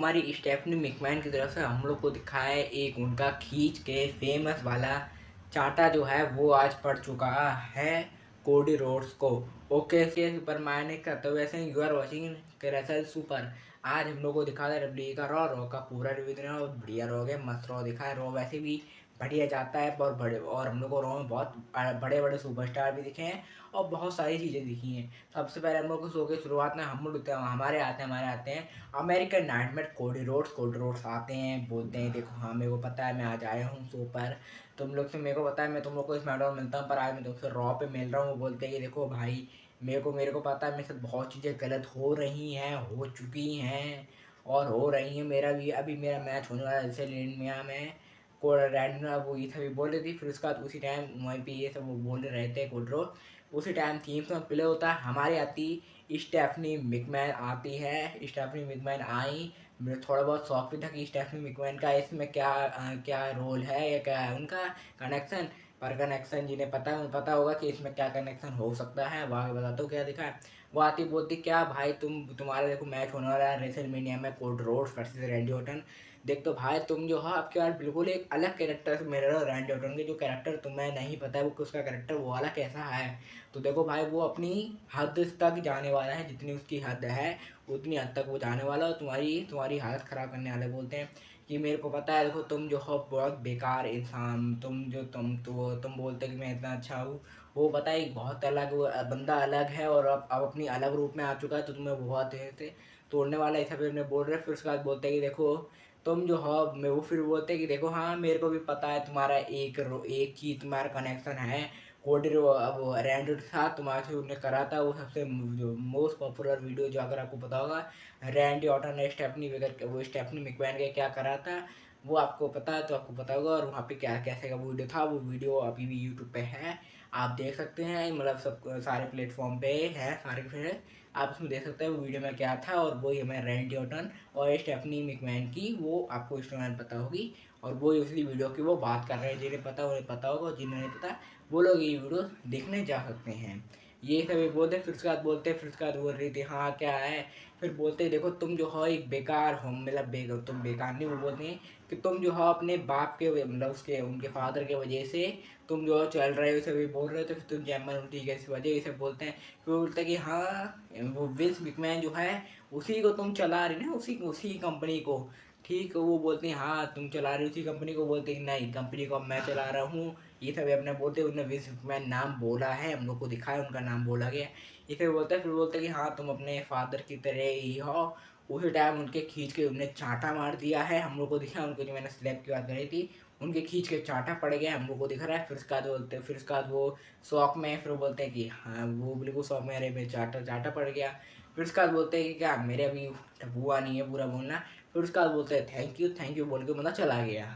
हमारी Stephanie McMahon की तरफ से हम लोग को दिखा है एक उनका खींच के फेमस वाला चांटा जो है वो आज पड़ चुका है कोडी रोड्स को। ओके सुपर मैन करते हुए ऐसे यू आर वॉचिंग कैरेसल सुपर। आज हम लोग को दिखा है डब्ल्यू का रॉ का पूरा रिव्यू देना और बढ़िया रॉ है, मस्त रॉ दिखा है। रॉ वैसे भी बढ़िया जाता है और बड़े, और हम लोग को रॉ में बहुत बड़े बड़े सुपरस्टार भी दिखे हैं और बहुत सारी चीज़ें दिखी हैं। सबसे पहले हम लोग को शो की शुरुआत में हमारे आते हैं अमेरिकन नाइटमेयर कोडी रोड्स आते हैं, बोलते हैं देखो हाँ मेरे को पता है मैं आज आया हूँ शो पर, तुम लोग से मेरे को पता है मैं तुम लोग को स्मैकडाउन मिलता हूँ पर आज मैं तुमसे रॉ पे मिल रहा हूँ। वो बोलते हैं कि देखो भाई मेरे को पता है मेरे साथ बहुत चीज़ें गलत हो रही हैं, हो चुकी हैं और हो रही हैं। मेरा भी अभी मेरा मैच होने वाला है जैसे इंडिया में को रैंडम वो ये सभी बोल रही थी। फिर उसके बाद उसी टाइम वहीं पे ये सब वो बोल रहे थे कोड्रो। उसी टाइम थीम सॉन्ग प्ले होता है, हमारी आती स्टेफनी मैकमैन आती है। स्टेफनी मैकमैन आई, मुझे थोड़ा बहुत शौक भी था कि स्टेफनी मैकमैन का इसमें क्या रोल है या क्या है उनका कनेक्शन। पर कनेक्शन जिन्हें पता होगा कि इसमें क्या कनेक्शन हो सकता है। वहाँ बताता हूँ क्या दिखा है। वो आती बोलती क्या भाई तुम्हारा देखो मैच होने वाला है रेसलमेनिया में code roads versus Randy Orton. देख तो भाई तुम जो हो आपके यार बिल्कुल एक अलग कैरेक्टर से मिल रहे हो। रैंडी ऑर्टन के जो कैरेक्टर तुम्हें नहीं पता है वो उसका कैरेक्टर वो वाला कैसा है। तो देखो भाई वो अपनी हद तक जाने वाला है, जितनी उसकी हद है उतनी हद तक वो जाने वाला है। और तुम्हारी हालत ख़राब करने वाले बोलते हैं कि मेरे को पता है देखो तुम जो हो बहुत बेकार इंसान, तुम बोलते कि मैं इतना अच्छा हूँ। वो पता है एक बहुत अलग वो बंदा अलग है और अब अपनी अलग रूप में आ चुका है, तो तुम्हें बहुत ऐसे तोड़ने वाला ऐसा फिर बोल रहे। फिर उसके बाद बोलते हैं कि देखो तुम जो हो मैं वो फिर बोलते हैं कि देखो हाँ मेरे को भी पता है तुम्हारा एक चीज़ तुम्हारा कनेक्शन है कोडी वो रैंडो के साथ तुम्हारे से उन्हें करा था वो सबसे जो मोस्ट पॉपुलर वीडियो जो अगर आपको पता होगा रैंडी ऑर्टन ने स्टेफनी वेगर वो स्टेफनी मैकमैन के क्या करा था वो आपको पता है तो आपको पता होगा। और वहाँ पे क्या कैसे का वीडियो था वो वीडियो अभी भी यूट्यूब पे है, आप देख सकते हैं। मतलब सब सारे प्लेटफॉर्म पे है सारे फिर आप उसमें देख सकते हैं वो वीडियो में क्या था। और वही हमें रैंडी ऑर्टन और स्टेफनी मैकमैन की वो आपको स्टोरी पता होगी और वो उसी वीडियो की वो बात कर रहे हैं। जिन्हें पता उन्हें पता होगा और जिन्हें नहीं पता वो लोग ये वीडियो देखने जा सकते हैं। ये सभी बोलते फिर उसके बाद बोलते फिर उसके बाद बोल रही थी हाँ क्या है। फिर बोलते देखो तुम जो हो एक बेकार हो, मतलब तुम बेकार नहीं, वो बोलते हैं कि तुम जो हो अपने बाप के मतलब उसके उनके फादर के वजह से तुम जो चल रहे हो सभी बोल रहे हो तो फिर तुम चैम्बर उल्टी है इस वजह से बोलते हैं। फिर बोलते हैं कि हाँ वो विंस मैकमैन जो है उसी को तुम चला रही ना, उसी उसी कंपनी को। ठीक है वो बोलते हैं हाँ तुम चला रही उसी कंपनी को, बोलते हैं नहीं कंपनी को मैं चला रहा हूँ। ये सब अपने बोलते हैं, उन्होंने विंस मैकमैन नाम बोला है, हम लोग को दिखाया उनका नाम बोला गया। ये सब बोलते हैं। फिर बोलते हैं कि हाँ तुम अपने फादर की तरह ही हो। उसी टाइम उनके खींच के उन्हें चांटा मार दिया है, हम लोग को दिखा। उनको जो मैंने स्लैप की बात करी थी उनके खींच के चांटा पड़ गया हम लोग को दिख रहा है। फिर उसके बाद बोलते फिर उसके बाद वो शौक में फिर बोलते हैं कि हाँ वो बिल्कुल शौक में अरे मेरे चांटा चांटा पड़ गया। फिर उसके बाद बोलते हैं कि क्या मेरे अभी हुआ नहीं है पूरा बोलना। फिर उसके बाद बोलते हैं थैंक यू बोल के बंदा चला गया।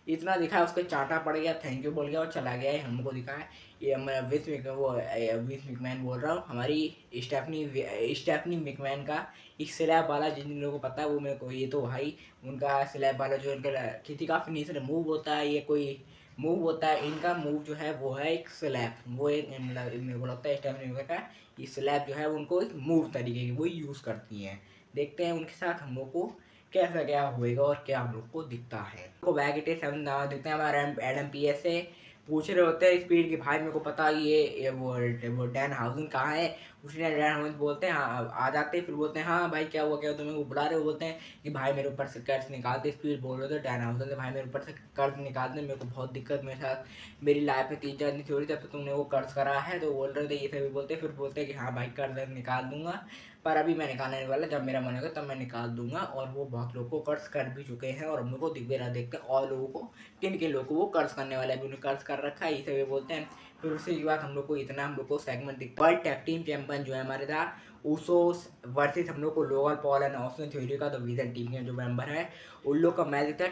इतना दिखा है उसको चांटा पड़ गया, थैंक यू बोल गया और चला गया है, हमको दिखा है। ये मैं विंस मैकमैन बोल रहा हूँ, हमारी स्टेफनी मैकमैन का एक स्लैब वाला जिन लोगों को पता है वो मेरे को ये तो भाई उनका स्लैब वाला जो उनका किसी का फिनिशर मूव होता है, ये कोई मूव होता है इनका मूव जो है वो है एक स्लैब। वो एक मतलब मेरे को लगता है स्टेफनी मैकमैन का ये स्लैब जो है उनको एक मूव तरीके की वो यूज़ करती हैं। देखते हैं उनके साथ हम लोग को कैसा क्या होएगा और क्या हम लोग को दिखता है। को बैग इटे 7 देखते हैं हमारा एडम पीएस से पूछ रहे होते हैं स्पीड की भाई मेरे को पता ये वो डैन हाउसन कहाँ है। उसी टाइम डैन हाउसन बोलते हैं हाँ आ जाते हैं। फिर बोलते हैं हाँ भाई क्या हुआ क्या तुम्हें वो बुला रहे हो। बोलते हैं कि भाई मेरे ऊपर से कर्ज निकालते, स्पीड बोल रहे थे डैन हाउसन से भाई मेरे ऊपर से कर्ज निकालते, मेरे को बहुत दिक्कत मेरे साथ मेरी लाइफ में 3-4 दिन थोड़ी तब तो तुमने वो कर्ज करा है। तो बोल रहे थे ये सभी बोलते हैं। फिर बोलते हैं कि हाँ भाई कर्ज निकाल दूंगा पर अभी मैं निकालने नहीं वाला, जब मेरा मन होगा तब मैं निकाल दूंगा। और वो बहुत लोगों को कर्ज कर भी चुके हैं और हम लोग को दिख भी रहा देखते हैं और लोगों को किन किन लोगों को वो कर्ज करने वाले अभी उन्हें कर्ज कर रखा है ये सभी बोलते हैं। फिर उसके बाद हम लोग को इतना हम लोग को सेगमेंट दिखता है वर्ल्ड टैग टीम चैंपियन जो है हमारे था उसोस वर्सेस हम लोग को Logan Paul and Austin theory का डिवीजन टीम के जो मेंबर है उन लोग का मैच दिखता है।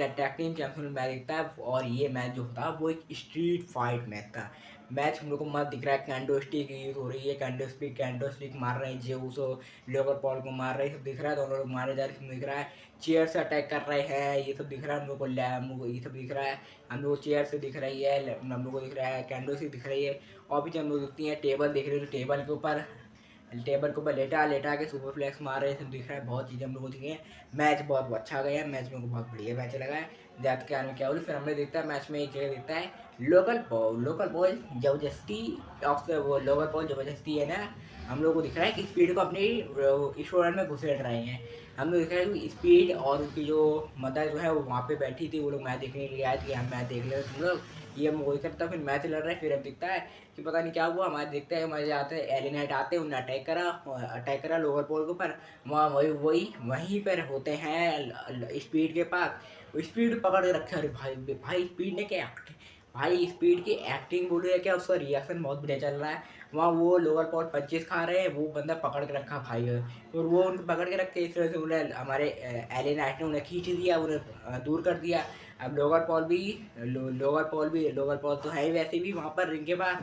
टैग टीम चैंपियन मैच दिखता है और ये मैच जो होता है वो एक स्ट्रीट फाइट मैच था। मैच हम लोग को मत दिख रहा है, कैंडो स्टिक यूज हो रही है, कैंडो स्टिक मार रहे हैं जे उसो लोगर पॉल को मार रहे हैं, सब दिख रहा है। दोनों लोग मारे जा रहे हैं, दिख रहा है चेयर से अटैक कर रहे हैं, ये सब दिख रहा है हम लोग को। ये सब दिख रहा है हम लोग को, चेयर से दिख रही है हम लोग को, दिख रहा है कैंडो से दिख रही है। और भी हम लोग दिखती है टेबल दिख रही है, तो टेबल के ऊपर टेबल के ऊपर लेटा के सुपर फ्लैक्स मार रहे थे, दिख रहा है बहुत चीज़ें हम लोग को दिखी हैं। मैच बहुत अच्छा गया, मैच मेरे को बहुत बढ़िया मैच लगा है। जात के आने में क्या बोलूँ, फिर हमने देखता है मैच में एक जगह दिखता है लोकल बॉल जबरदस्ती, वो लोकल बॉल जबरदस्ती है ना, हम लोग को दिख रहा है कि स्पीड को अपनी स्टूडेंट में घुसेड़ रहे हैं। हम लोग दिख रहा है कि स्पीड और उनकी जो मदर जो है वो वहाँ पे बैठी थी, वो लोग मैच देखने के लिए आए थे कि हम मैच देख ले तुम लोग, ये हम वही करता। फिर मैच लड़ रहे हैं, फिर अब दिखता है कि पता नहीं क्या हुआ, हमारे देखते हैं मजे आते हैं, एलिनाइट आते हैं, उन्हें अटैक करा लोअर पोल के ऊपर। वहाँ वहीं पर होते हैं स्पीड के पास, स्पीड पकड़ के रखे। अरे भाई भाई स्पीड ने क्या भाई स्पीड की एक्टिंग बोल रही है क्या, उसका रिएक्शन बहुत बढ़िया चल रहा है। वहाँ वो लोअर पोल 25 खा रहे हैं, वो बंदा पकड़ के रखा भाई, और वो उनको पकड़ के रखे, इस तरह से उन्हें हमारे एलिनाइट ने उन्हें खींच दिया, उन्हें दूर कर दिया। अब लोअर पॉल तो है ही वैसे भी वहाँ पर रिंग के पास,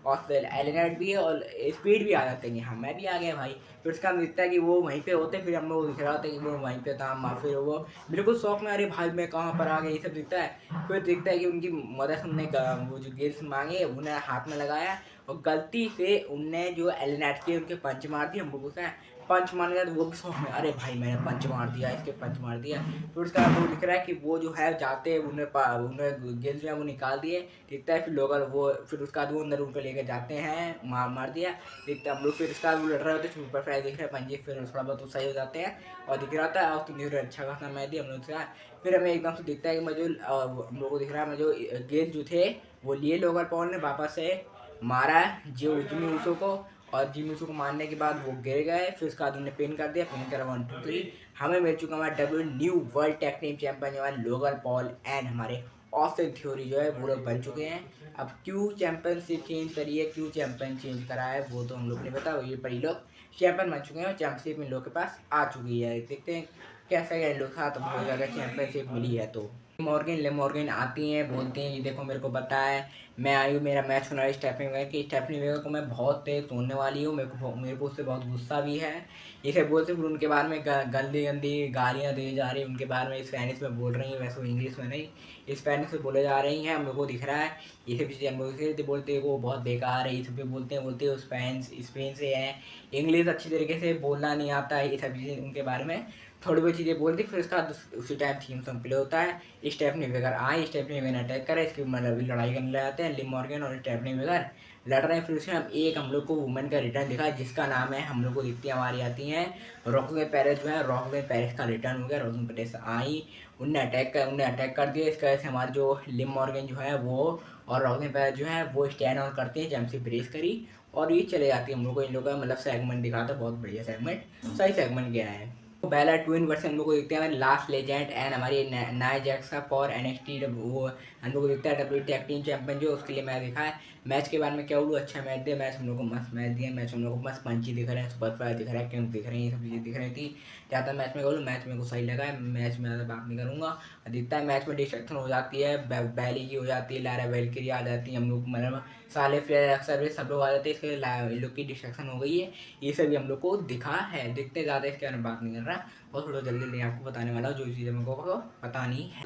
और फिर एलिनेट भी है और स्पीड भी आ जाते हैं। हाँ मैं भी आ गया भाई। फिर उसका हम दिखता है कि वो वहीं पे होते, फिर हम लोग दिख रहा होता है कि वो वहीं पे था, फिर वो बिल्कुल शौक में, अरे भाई मैं कहाँ पर आ गया, ये सब दिखता है। फिर दिखता है कि उनकी मदर से उन्हें वो जो गिल्स मांगे उन्हें हाथ में लगाया, और गलती से उनने जो एलिनेट के उनके पंच मार दिए। हम लोग उसका पंच मार दिया, तो वो भी शौक में, अरे भाई मैंने पंच मार दिया, इसके पंच मार दिया। फिर उसका वो दिख रहा है कि वो जो है जाते उन्हें गेंद जो है वो निकाल दिए, दिखता है। फिर लोग वो फिर उसका बाद वो अंदर उनको लेकर जाते हैं, मार दिया, दिखता है। हम लोग फिर उसका वो लड़ रहे होते, सुपर फ्राई दिख रहे हैं पंजे, फिर थोड़ा बहुत तो सही हो जाते हैं, और दिख रहा था और न्यूज अच्छा खासा मैच दिया हम लोग का। फिर हमें एकदम से दिखता है कि मैं जो हम लोग को दिख रहा है, मैं जो गेंद जो थे वो लिए लोगर पॉल ने वापस से मारा जो जिमी ऊसो को, और जिमी ऊसो को मारने के बाद वो गिर गए। फिर उसके बाद उन्हें पिन कर दिया, पिन करा 1 2 3, हमें मिल चुका हमारा new world tag team champion जो है लोगर पॉल एंड हमारे ऑस्टिन थ्योरी जो है वो लोग बन चुके हैं। अब क्यों चैंपियनशिप चेंज करी है, क्यों चैंपियन चेंज करा है, वो तो हम लोग नहीं पता, ये पर ये लोग चैंपियन बन चुके हैं और चैंपियनशिप इन लोग के पास आ चुकी है। देखते हैं कैसा इन लोग था, तो बहुत ज़्यादा चैंपियनशिप मिली है। तो लेमॉर्गन आती हैं, बोलती हैं कि देखो मेरे को पता है, मैं आई हूँ, मेरा मैच होना है स्टेफनी वेगर की, स्टेफनी वेगर को मैं बहुत तेज तोड़ने वाली हूँ, मेरे को उससे बहुत गुस्सा भी है। इसे बोलते फिर उनके बारे में गंदी गंदी गालियाँ दी जा रही हैं, उनके बारे में स्पेनिश में बोल रही हैं, वैसे वो इंग्लिश में नहीं स्पेनिश में बोले जा रही हैं, हम लोग को दिख रहा है। ये सब चीज़ें हम लोग बोलते हैं वो बहुत बेकार है, ये सब बोलते हैं स्पेन से हैं, इंग्लिश अच्छी तरीके से बोलना नहीं आता है, ये सब चीज़ें उनके बारे में थोड़ी बहुत चीज़ें बोलती। फिर उसका उसी टाइम थीम सॉन्ग प्ले होता है, स्टेफनी वेगर आए, स्टेफनी वेगर अटैक करे, इसकी मतलब लड़ाई करने लग जाते हैं, लिम मॉर्गन और स्टेफनी वेगर लड़ रहे हैं। फिर उसमें हम लोग को वुमेन का रिटर्न दिखा, जिसका नाम है, हम लोग को दिखती हमारी आती हैं रॉकवे पेरिस, जो है रॉकवे पेरिस का रिटर्न हो गया। रॉकवे पेरिस आई, उनने अटैक कर दिया। इसकी वजह से हमारे जो लिम मॉर्गन जो है वो और रॉकवे पेरिस जो है वो स्टैंड ऑन करते हैं, जैसे ब्रेस करी, और ये चले जाती है। हम लोग को इन लोग का मतलब सेगमेंट दिखाता, बहुत बढ़िया सेगमेंट, सही सेगमेंट गया है। बेला ट्विन वर्सेस हम लोग को देखते हैं लास्ट लेजेंड एंड हमारी नाया जैक्स का फॉर एनएक्सटी, वो हम लोग को देखता है डब्ल्यू टैग टीम चैंपियन जो, उसके लिए मैच दिखा है। मैच के बारे में क्या बोलूँ, अच्छा मैच दिया, मैच हम लोग को मस्त मैच दिया, मैच हम लोग को मस्त पंची दिख रहे हैं, सुपर फ्लाई दिख रहा है, किंग दिख रही है, ये सब चीज़ें दिख रही थी। ज़्यादा मैच में बोलूँ, मैच मेरे को सही लगा है, मैच में ज़्यादा बात नहीं करूँगा। दिखता है मैच में डिस्ट्रैक्शन हो जाती है, बैली की हो जाती है, लारा वेलकरी आ जाती है, हम लोग मतलब साले प्लेयर अक्सर सब लोग आ जाते हैं, इसके इन लोग की डिस्ट्रैक्शन हो गई है, ये सभी हम लोग को दिखा है। देखते ज़्यादा इसके बारे में बात नहीं कर रहा, और थोड़ा जल्दी आपको बताने वाला हूँ जो चीज़ें मेरे को पता नहीं है।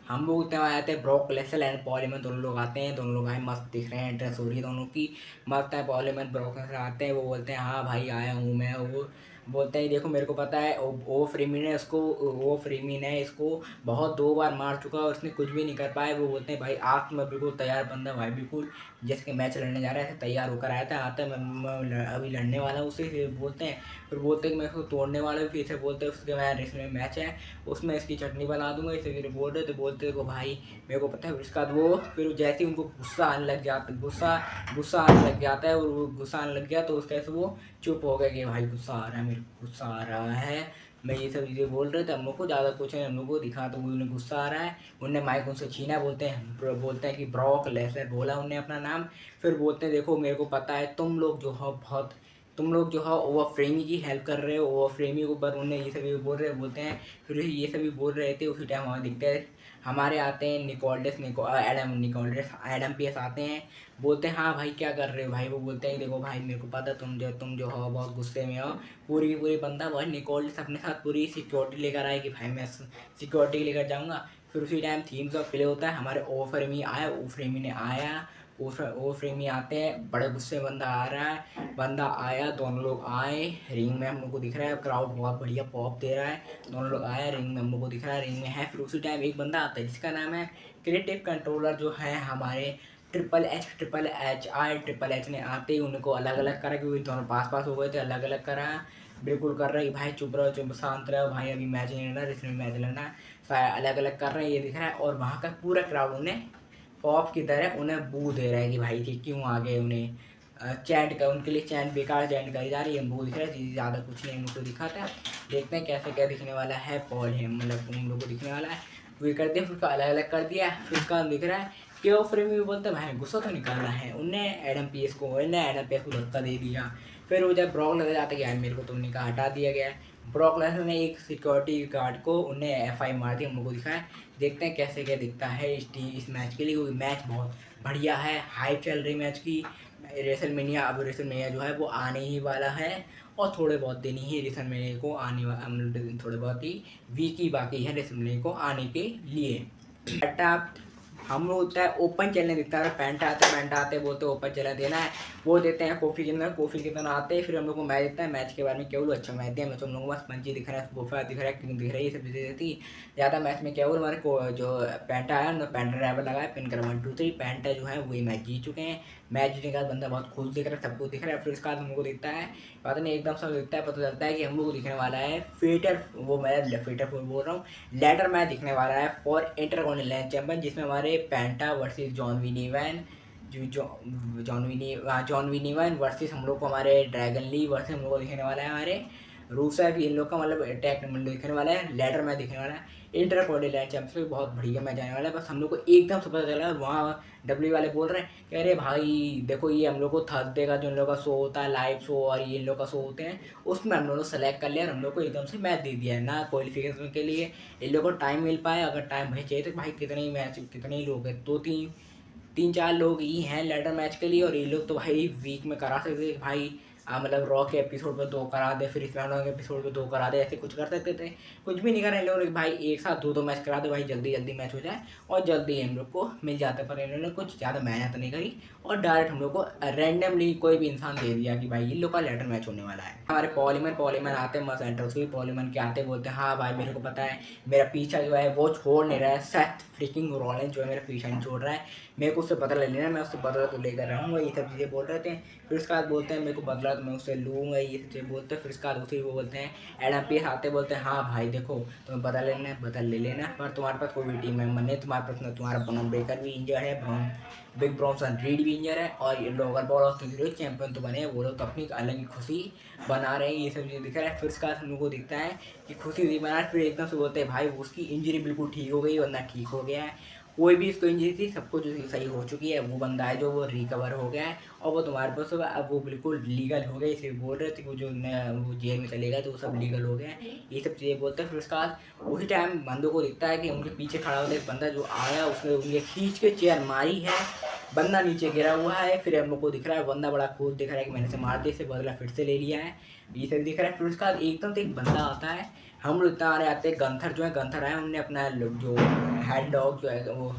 हम लोग इतने आए थे, Brock Lesnar and Paul Heyman दोनों लोग आते हैं, दोनों लोग आए, मस्त दिख रहे हैं, ड्रेस हो रही है दोनों की मस्त है। पॉल हेमन ब्रॉक लेसनर आते हैं, वो बोलते हैं हाँ भाई आया हूँ मैं, वो बोलते हैं देखो मेरे को पता है, वो फ्रीमिन है इसको बहुत 2 बार मार चुका है और उसने कुछ भी नहीं कर पाया। वो बोलते हैं भाई आज तो मैं बिल्कुल तैयार बंदा भाई, बिल्कुल जिसके मैच लड़ने जा रहा है तैयार होकर आया था, आता है मैं अभी लड़ने वाला हूँ उससे। फिर बोलते हैं कि मैं उसको तोड़ने वाला हूँ, फिर से बोलते हैं उसके मैं मैच है उसमें इसकी चटनी बना दूंगा, इसे फिर बोल रहे, तो बोलते को भाई मेरे को पता है। उसके बाद वो फिर जैसे ही उनको गुस्सा आने लग जाता है, और वो गुस्सा आने लग गया तो उसके से वो चुप हो गया कि भाई गुस्सा आ रहा है, मेरे को गुस्सा आ रहा है, मैं ये सब चीज़ें बोल रहे थे। हम लोग को ज़्यादा कुछ नहीं, हम लोग को दिखा तो उन्हें गुस्सा आ रहा है, उनने माइक उनसे छीना, बोलते हैं कि ब्रॉक लेसनर बोला उन्हें अपना नाम। फिर बोलते हैं देखो मेरे को पता है तुम लोग जो है ओवर फ्रेमी की हेल्प कर रहे हो, ओवर फ्रेमी के ऊपर उन्हें ये सभी बोल रहे बोलते हैं। फिर ये सभी बोल रहे थे, उसी टाइम हमें दिखते हैं हमारे आते हैं एडम पीएस आते हैं, बोलते हैं हाँ भाई क्या कर रहे हो भाई। वो बोलते हैं देखो भाई मेरे को पता है तुम जो हो बहुत गुस्से में हो, पूरी की पूरी बंदा भाई निकोल्डिस अपने साथ पूरी सिक्योरिटी लेकर आए कि भाई मैं सिक्योरिटी लेकर जाऊँगा। फिर उसी टाइम थीम्स ऑफ प्ले होता है, हमारे ओफ्रेमी ने आया, वो फ्रेम में आते हैं, बड़े गुस्से में बंदा आ रहा है, बंदा आया, दोनों लोग आए रिंग में, हम लोग को दिख रहा है क्राउड बहुत बढ़िया पॉप दे रहा है, दोनों लोग आए रिंग में, हम लोग को दिख रहा है रिंग में है। फिर उसी टाइम एक बंदा आता है जिसका नाम है क्रिएटिव कंट्रोलर, जो है हमारे ट्रिपल एच ने आते ही उनको अलग अलग करा, क्योंकि दोनों पास पास हो गए थे, अलग अलग करा, बिल्कुल कर रहे हैं कि भाई चुप रहो, चुप शांत रहो भाई, अभी मैच नहीं लड़ना, इसमें मैच लड़ना है, अलग अलग कर रहे हैं, ये दिख रहा है। और वहाँ का पूरा क्राउड उन्हें पॉप की तरह उन्हें बू दे रहा है कि भाई कि क्यों आ गए, उन्हें चैंट कर, उनके लिए चैंट बेकार चैंट करी जा रही है, बू दिख रहा है, ज़्यादा कुछ नहीं उनको दिखाता है। देखते हैं कैसे क्या दिखने वाला है, पॉल है मतलब उन लोगों को दिखने वाला है, वो कर दिया, फिर उसका अलग अलग कर दिया, फिर उसका दिख रहा है कि वो फ्रेम में बोलते हैं भाई गुस्सा तो निकालना है, उनने एडम पीएस को धक्का दे दिया। फिर वो जब ब्रॉक लगा जाता है कि यार मेरे को तुमने कहा हटा दिया गया है, ब्रॉक लेसनर ने एक सिक्योरिटी गार्ड को उन्हें एफ मार दी, हम लोग को दिखाया। देखते हैं कैसे क्या दिखता है इस मैच के लिए, क्योंकि मैच बहुत बढ़िया है, हाइप चल रही मैच की। रेसलमेनिया जो है वो आने ही वाला है, और थोड़े बहुत दिन ही रेसलमेनिया को आने वाला, थोड़े बहुत ही वीक ही बाकी है रेसलमेनिया को आने के लिए। हम लोग होता है ओपन चलने देता है, पैंटा आते बोलते ओपन चलने देना है, वो देते हैं कॉफ़ी के अंदर, कॉफ़ी के अंदर आते हैं, फिर हम लोग को मैच देता है। मैच के बारे में केवल अच्छा मैच दिया, मैच हम लोग को बस पंची दिख रहा है, सोफा दिख रहा है, किंग दिख रही है, ये सब चीज़ें थी ज़्यादा। मैच में केवल हमारे को जो पैंटा आया उन्होंने पैंटा ड्राइवर लगाया, पिन कर 1 2 3, पैंटा जो है वही मैच जीत चुके हैं। मैच जीतने के बाद बंदा बहुत खुश दिख रहा है, सबको दिख रहा है। फिर उसके बाद हम लोग को दिखता है, पता नहीं एकदम सब दिखता है, पता चलता है कि हम लोग को दिखने वाला है फेटर, वो मैं फेटर बोल रहा हूँ, लैडर मैच दिखने वाला है फॉर इंटरकॉन्टिनेंटल चैंपियन, जिसमें हमारे पैंटा वर्सेस जॉन विनीवैन, जॉन विनीवैन वर्सेस हम लोग को हमारे ड्रैगन ली वर्सेस हम लोग को दिखने वाला है हमारे रूसेफ, इन लोग का मतलब अटैक दिखने वाला है, लैडर मैच दिखने वाला है। इंटरकॉन्टिनेंटल चैंपियनशिप बहुत बढ़िया मैच आने वाला है। बस हम लोग को एकदम से पता चला, वहाँ डब्ल्यू वाले बोल रहे हैं कि अरे भाई देखो ये हम लोग को थर्सडे का जो इन लोग का शो होता है लाइव शो, और ये इन लोग का शो होते हैं, उसमें हम लोग सेलेक्ट कर लिया और हम लोग को एकदम से मैच दे दिया है ना, क्वालिफिकेशन के लिए इन लोग को टाइम मिल पाए, अगर टाइम भाई चाहिए तो भाई कितने ही मैच, कितने ही लोग हैं, 2-3-4 लोग ही हैं लैडर मैच के लिए, और ये लोग तो भाई वीक में करा सकते थे भाई, मतलब रॉ के एपिसोड पे 2 करा दे, फिर स्मैकडाउन के एपिसोड पे 2 करा दे, ऐसे कुछ कर सकते थे, कुछ भी नहीं करा इन लोगों ने भाई, एक साथ 2-2 मैच करा दे भाई, जल्दी जल्दी मैच हो जाए और जल्दी हम लोग को मिल जाता है। पर इन्होंने कुछ ज़्यादा मेहनत नहीं करी और डायरेक्ट हम लोग को रैंडमली कोई भी इंसान दे दिया कि भाई इन लोग का लैडर मैच होने वाला है। हमारे पॉलीमन आते हैं, मस एंटर उसको भी पॉलीमन के आते बोलते हैं हाँ भाई मेरे को पता है, मेरा पीछा जो है वो छोड़ नहीं रहा है, सेथ फ्रीकिंग रॉलिंस जो है मेरा पीछा नहीं छोड़ रहा है, मेरे को उससे बदला लेना है, मैं उससे बदला तो लेकर रहूँगा, ये सब चीज़ें बोल रहे थे। फिर उसके बाद बोलते हैं मेरे को बदला तो मैं उससे लूँगा, ये सब चीज़ें बोलते हैं। फिर उसके बाद उसी वो बोलते हैं एडम पीस आते बोलते हैं हाँ भाई देखो तुम्हें बदला लेना है, बदल ले लेना, पर तुम्हारे पास कोई भी टीम मेंबर नहीं, तुम्हारे पास तुम्हारा ब्रॉन ब्रेकर भी इंजर्ड है, बिग ब्रॉन्सन रीड भी इंजर है, और ये लोगर बॉल ऑफ चैंपियन तो बने, वो लोग तो अपनी अलग ही खुशी बना रहे हैं, ये सब चीज़ दिख रहा है। फिर उसके बाद हम लोग को दिखता है कि खुशी नहीं बना, फिर एकदम से बोलते हैं भाई उसकी इंजरी बिल्कुल ठीक हो गई, वरना ठीक हो गया है, कोई भी इसको इंजरी थी सब कुछ सही हो चुकी है, वो बंदा है जो वो रिकवर हो गया है और वो तुम्हारे पास होगा, अब वो बिल्कुल लीगल हो गया, इसे बोल रहे थे वो जो वो जेल में चले गए तो वो सब लीगल हो गया है, ये सब चीज़ें बोलते हैं। फिर उसके बाद उसी टाइम बंदों को दिखता है कि उनके पीछे खड़ा होता एक बंदा जो आया, उसने उनके खींच के चेयर मारी है, बंदा नीचे गिरा हुआ है। फिर हम लोग को दिख रहा है बंदा बड़ा खुश दिख रहा है कि मैंने से मार दिया, इसे बदला फिर से ले लिया है, ये सब दिख रहा है। फिर उसके बाद एकदम से एक बंदा आता है, हम लोग इतना आ रहे आते हैं, गंथर जो है गंथर आए, उन्होंने अपना जो हेड डॉग जो है वो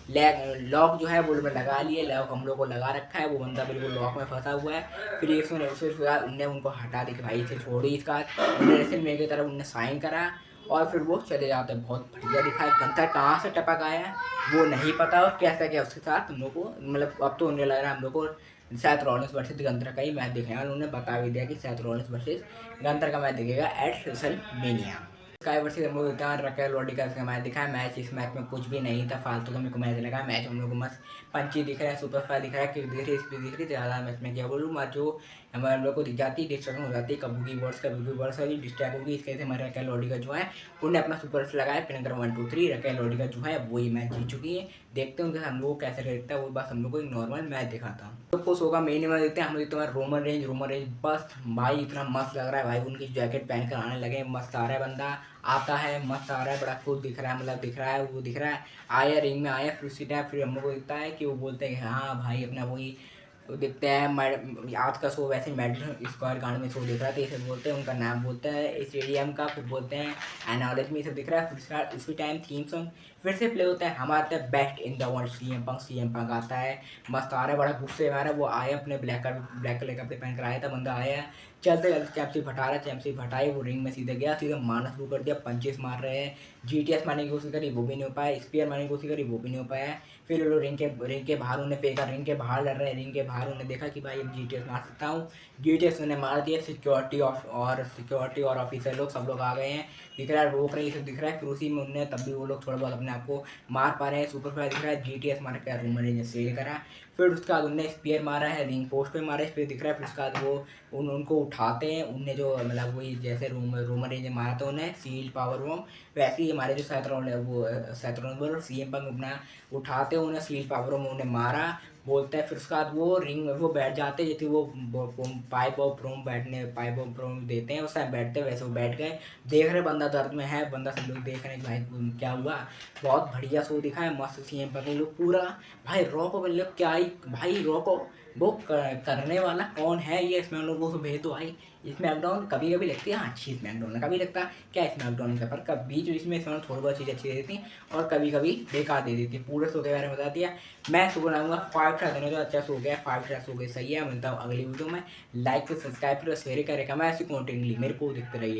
लॉक जो है वो में लगा लिए, लॉक हम लोग को लगा रखा है, वो बंदा बिल्कुल लॉक में फंसा हुआ है। फिर एक उनने उनको हटा दी कि भाई इसे छोड़ो, इसका उन्होंने रेसलमेनिया की तरफ उनने साइन करा और फिर वो चले जाते हैं। बहुत बढ़िया दिखा है, गंथर कहाँ से टपक आया है वो नहीं पता, और कैसा क्या उसके साथ हम लोग को, मतलब अब तो उन्हें लग रहा है हम लोग को सैथ रॉलिंस वर्सेस गंथर का ही मैच दिखेगा, उन्होंने बता भी दिया कि सैथ रॉलिंस वर्सेस गंथर का मैच दिखेगा एट रेसलमेनिया। स्काई वर्सेस हम लोग इतना रकेल लॉडी का मैच दिखा है, मैच इस मैच में कुछ भी नहीं था, फालतू का मेरे को मैच लगा, मैच हम लोग को मस्त पंची दिख रहा है, सुपर फायर दिख रहा है, किक दिख रही है, स्पीड दिख रही है, ज़्यादा मैच में क्या बोलूँ, मैच जो हमारे हम लोग को दिख जाती है, डिस्ट्रैक्शन हो जाती है, कबू की वर्ड्स वाली डिस्ट्रैक्ट होगी, इसके से हमारे रकेल लॉडी का जो है उन्होंने अपना सुपर लगाया, फिर नंबर 1 2 3 रकेल लॉडी का जो है वही मैच जीत चुकी है। देखते हैं हम लोग को कैसे करता है, वो बस हम लोग को एक नॉर्मल मैच दिखाता हूँ। तो कुछ होगा मेन में देखते हैं हम लोग, तुम्हारा रोमन रेंज बस भाई इतना मस्त लग रहा है भाई, उनकी जैकेट पहन कर आने लगे, मस्त आ रहा है बंदा, आता है मस्त आ रहा है, बड़ा खुश दिख रहा है, मतलब दिख रहा है, वो दिख रहा है, आया रिंग में आया, फिर उसी टाइम फिर हम लोग को दिखता है कि वो बोलते हैं कि हाँ भाई अपना वही तो देखते हैं आज का शो वैसे मेडिसन स्क्वायर गार्डन में शो दिख रहा था, इसे बोलते हैं, उनका नाम बोलता है स्टेडियम का, फिर बोलते हैं एनालॉजी में, सब दिख रहा है। फिर उसी टाइम थीम सॉन्ग फिर से प्ले होता है, हमारा best in the world CM Punk आता है, मस्त आ रहा है, बड़ा गुस्से में आ रहा है। वो आया अपने ब्लैक कलर कपड़े पहन कर आया था, बंदा आया चलते चलते चैम्पसी हटा रहा है, चैम्पसी हटाई, वो रिंग में सीधे गया, सीधे मारना शुरू कर दिया, पंचेस मार रहे हैं। जीटीएस मारने की कोशिश करी, वो भी नहीं हो पाया, स्पीयर मारने की कोशिश करी, वो भी नहीं हो पाया। फिर वो लोग रिंग के बाहर उन्हें फेंका, रिंग के बाहर लड़ रहे हैं, रिंग के बाहर उन्हें देखा कि भाई अब जीटीएस मार सकता हूँ, जीटीएस उन्हें मार दिया। सिक्योरिटी और ऑफिसर लोग सब लोग आ गए हैं, दिख रहा है रोक रहे हैं, सब दिख रहा है। फिर उसी में उन्हें तब भी वो लोग थोड़ा बहुत अपने आप को मार पा रहे हैं, सुपरफ्लाई दिख रहा है, जीटीएस मार के रूमर ने सेल करा। फिर उसके बाद उन्हें स्पीयर मारा है, रिंग पोस्ट पे मारा है, फिर दिख रहा है। फिर उसके बाद वो उनको उठाते हैं, उनने जो मतलब वही जैसे रोमन रेंज ने मारा था उन्हें सील पावर बम, वैसे ही हमारे जो सैथरोन सीएम पंक अपना उठाते हैं, उन्हें सील पावर बम उन्हें मारा बोलते हैं। फिर उसके बाद वो रिंग में वो बैठ जाते हैं, जैसे वो पाइप और प्रोम देते हैं, उस टाइम बैठते हैं, वैसे वो बैठ गए। देख रहे बंदा दर्द में है, बंदा सब लोग देख रहे हैं भाई क्या हुआ। बहुत बढ़िया शो दिखा है, मस्त सीएम पंक लोग पूरा भाई रॉ को बोले क्या ही भाई, रॉ को वो करने वाला कौन है, ये स्मैकडाउन को भेज दो भाई। स्मैकडाउन कभी कभी लगती है अच्छी, स्मैकडाउन कभी लगता क्या स्मैकडाउन का, पर कभी बीच बीच में स्मैकडाउन थोड़ी बहुत चीज़ अच्छी दे देती और कभी कभी बेकार दे देती है। पूरे शो के बारे में बता दिया। मैं शो बनाऊंगा 5 स्टार देने, तो अच्छा शो गया, 5 स्टार शो गया, सही है। मिलता हूँ अगली वीडियो में, लाइक सब्सक्राइब करो, शेयर करें, मैं ऐसी कॉन्टेंट ली मेरे को दिखते रहिए।